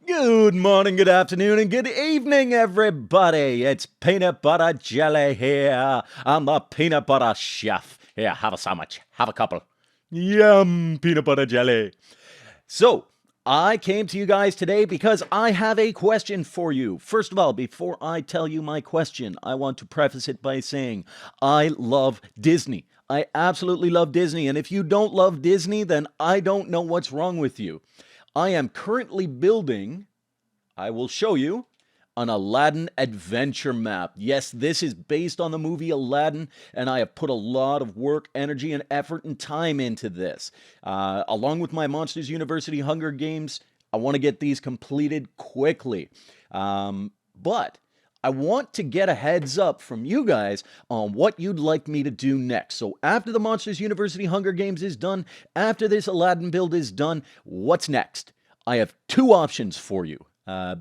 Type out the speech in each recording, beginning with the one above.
Good morning, good afternoon, and good evening, everybody. It's peanut butter jelly here. I'm the peanut butter chef. Here, have a sandwich. Have a couple. Yum, peanut butter jelly. So, I came to you guys today because I have a question for you. First of all, before I tell you my question, I want to preface it by saying I love Disney. I absolutely love Disney, and if you don't love Disney, then I don't know what's wrong with you. I am currently building, I will show you, an Aladdin adventure map. Yes, this is based on the movie Aladdin, and I have put a lot of work, energy, and effort and time into this. Along with my Monsters University Hunger Games, I want to get these completed quickly. But I want to get a heads up from you guys on what you'd like me to do next. So after the Monsters University Hunger Games is done, after this Aladdin build is done, what's next? I have two options for you.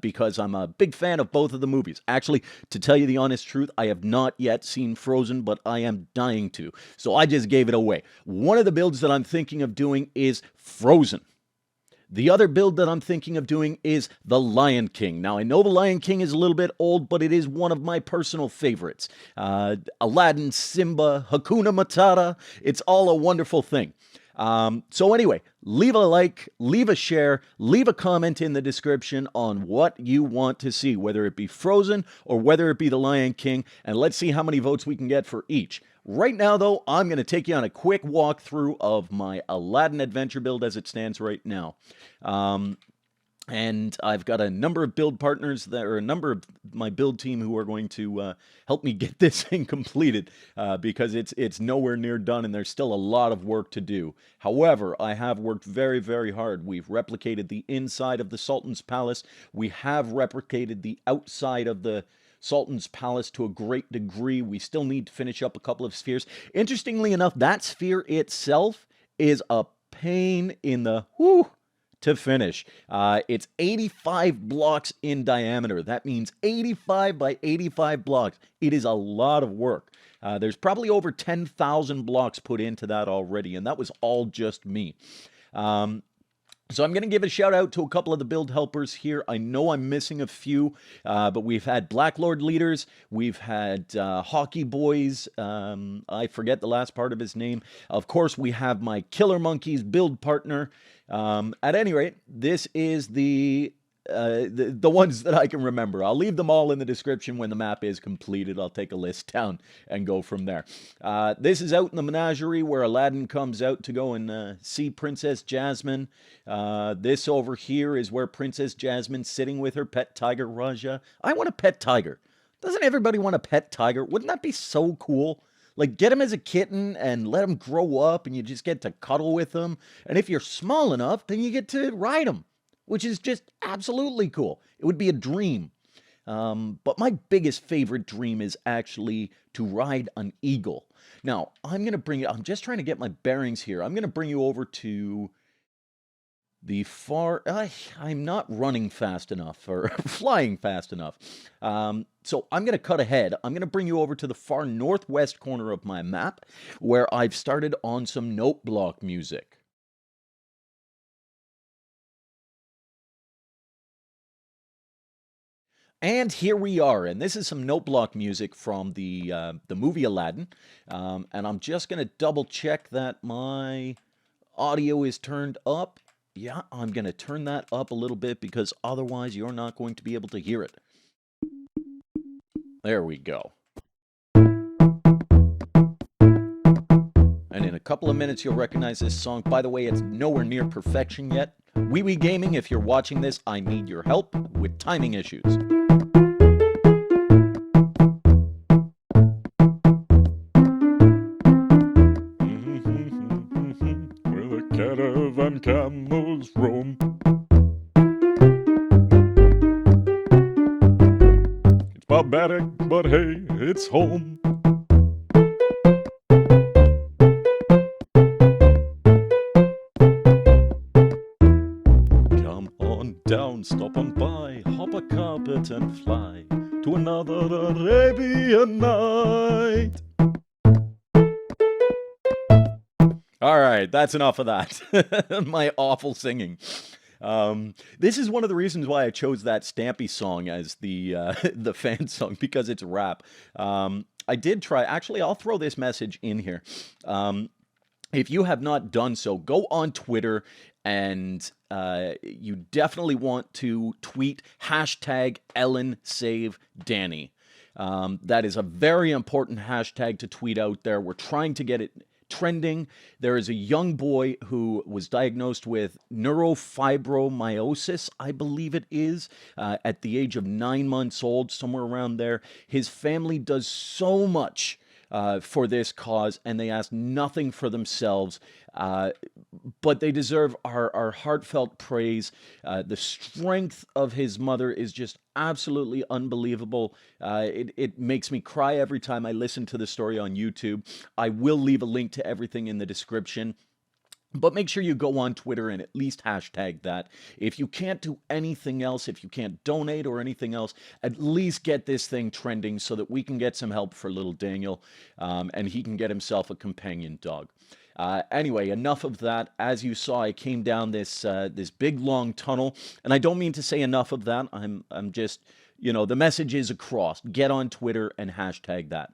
Because I'm a big fan of both of the movies. Actually, to tell you the honest truth, I have not yet seen Frozen, but I am dying to. So I just gave it away. One of the builds that I'm thinking of doing is Frozen. The other build that I'm thinking of doing is The Lion King. Now, I know The Lion King is a little bit old, but it is one of my personal favorites. Aladdin, Simba, Hakuna Matata, it's all a wonderful thing. So anyway, leave a like, leave a share, leave a comment in the description on what you want to see, whether it be Frozen or whether it be The Lion King, and let's see how many votes we can get for each. Right now, though, I'm going to take you on a quick walkthrough of my Aladdin adventure build as it stands right now. And I've got a number of build partners that are a number of my build team who are going to help me get this thing completed because it's nowhere near done and there's still a lot of work to do. However, I have worked very, very hard. We've replicated the inside of the Sultan's Palace. We have replicated the outside of the Sultan's Palace to a great degree. We still need to finish up a couple of spheres. Interestingly enough, that sphere itself is a pain in the to finish. It's 85 blocks in diameter. That means 85 by 85 blocks. It is a lot of work. There's probably over 10,000 blocks put into that already, and that was all just me. So I'm going to give a shout out to a couple of the build helpers here. I know I'm missing a few, but we've had Black Lord leaders. We've had Hockey Boys. I forget the last part of his name. Of course, we have my Killer Monkeys build partner. At any rate, this is the ones that I can remember. I'll leave them all in the description when the map is completed. I'll take a list down and go from there. This is out in the menagerie where Aladdin comes out to go and see Princess Jasmine. This over here is where Princess Jasmine's sitting with her pet tiger, Raja. I want a pet tiger. Doesn't everybody want a pet tiger? Wouldn't that be so cool? Like, get him as a kitten and let him grow up and you just get to cuddle with him. And if you're small enough, then you get to ride him, which is just absolutely cool. It would be a dream. But my biggest favorite dream is actually to ride an eagle. Now, I'm just trying to get my bearings here. I'm going to bring you over to the far, I'm not running fast enough or flying fast enough. So I'm going to cut ahead. I'm going to bring you over to the far northwest corner of my map where I've started on some note block music. And here we are, and this is some note block music from the movie Aladdin. And I'm just going to double check that my audio is turned up. Yeah, I'm going to turn that up a little bit because otherwise you're not going to be able to hear it. There we go. And in a couple of minutes you'll recognize this song. By the way, it's nowhere near perfection yet. Wee Wee Gaming, if you're watching this, I need your help with timing issues. Where the caravan camels roam. It's barbaric, but hey, it's home. Come on down, stop on by, hop a carpet and fly to another Arabian night. All right, that's enough of that. My awful singing. This is one of the reasons why I chose that Stampy song as the the fan song because it's rap. I did try. Actually, I'll throw this message in here. If you have not done so, go on Twitter and you definitely want to tweet hashtag Ellen Save Danny. That is a very important hashtag to tweet out there. We're trying to get it trending. There is a young boy who was diagnosed with neurofibromatosis, I believe it is, at the age of 9 months old, somewhere around there. His family does so much for this cause, and they ask nothing for themselves. But they deserve our heartfelt praise. The strength of his mother is just absolutely unbelievable. It makes me cry every time I listen to the story on YouTube. I will leave a link to everything in the description. But make sure you go on Twitter and at least hashtag that. If you can't do anything else, if you can't donate or anything else, at least get this thing trending so that we can get some help for little Daniel and he can get himself a companion dog. Anyway, enough of that. As you saw, I came down this this big long tunnel, and I don't mean to say enough of that. I'm just, you know, the message is across. Get on Twitter and hashtag that.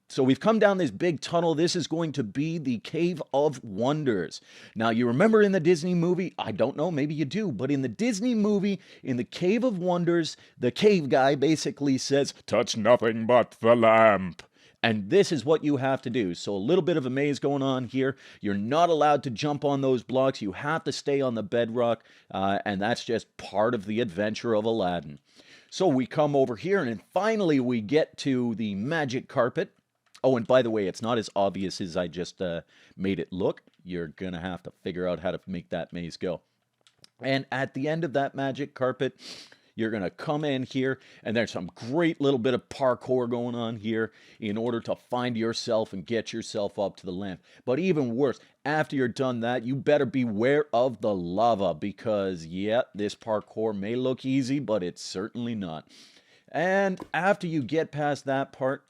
So we've come down this big tunnel. This is going to be the Cave of Wonders. Now, you remember in the Disney movie, I don't know, maybe you do, but in the Disney movie, in the Cave of Wonders, the cave guy basically says, "Touch nothing but the lamp." And this is what you have to do. So a little bit of a maze going on here. You're not allowed to jump on those blocks. You have to stay on the bedrock, and that's just part of the adventure of Aladdin. So we come over here, and finally we get to the magic carpet. Oh, and by the way, it's not as obvious as I just made it look. You're going to have to figure out how to make that maze go. And at the end of that magic carpet, you're going to come in here, and there's some great little bit of parkour going on here in order to find yourself and get yourself up to the lamp. But even worse, after you're done that, you better beware of the lava because, yeah, this parkour may look easy, but it's certainly not. And after you get past that part,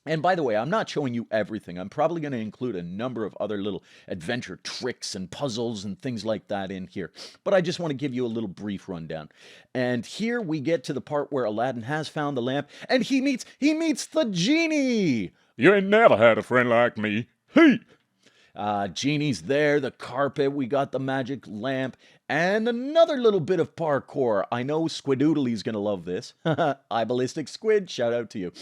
and by the way, I'm not showing you everything. I'm probably going to include a number of other little adventure tricks and puzzles and things like that in here. But I just want to give you a little brief rundown. And here we get to the part where Aladdin has found the lamp, and he meets the genie. You ain't never had a friend like me. Hey! Genie's there, the carpet, we got the magic lamp, and another little bit of parkour. I know Squidoodly's going to love this. I Ballistic Squid, shout out to you.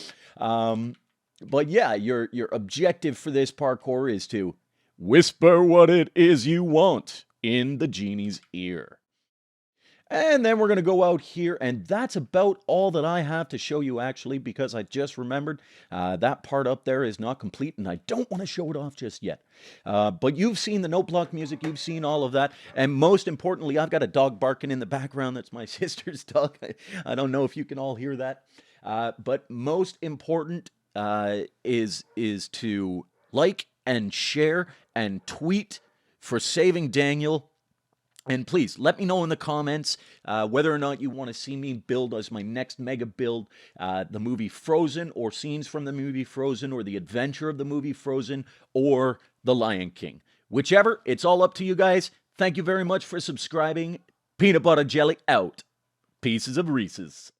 But yeah, your objective for this parkour is to whisper what it is you want in the genie's ear. And then we're going to go out here, and that's about all that I have to show you, actually, because I just remembered that part up there is not complete, and I don't want to show it off just yet. But you've seen the note block music, you've seen all of that, and most importantly, I've got a dog barking in the background. That's my sister's dog. I don't know if you can all hear that. But most important is to like and share and tweet for Saving Daniel. And please, let me know in the comments whether or not you want to see me build as my next mega build the movie Frozen, or scenes from the movie Frozen, or the adventure of the movie Frozen, or The Lion King. Whichever, it's all up to you guys. Thank you very much for subscribing. Peanut butter jelly out. Pieces of Reeses.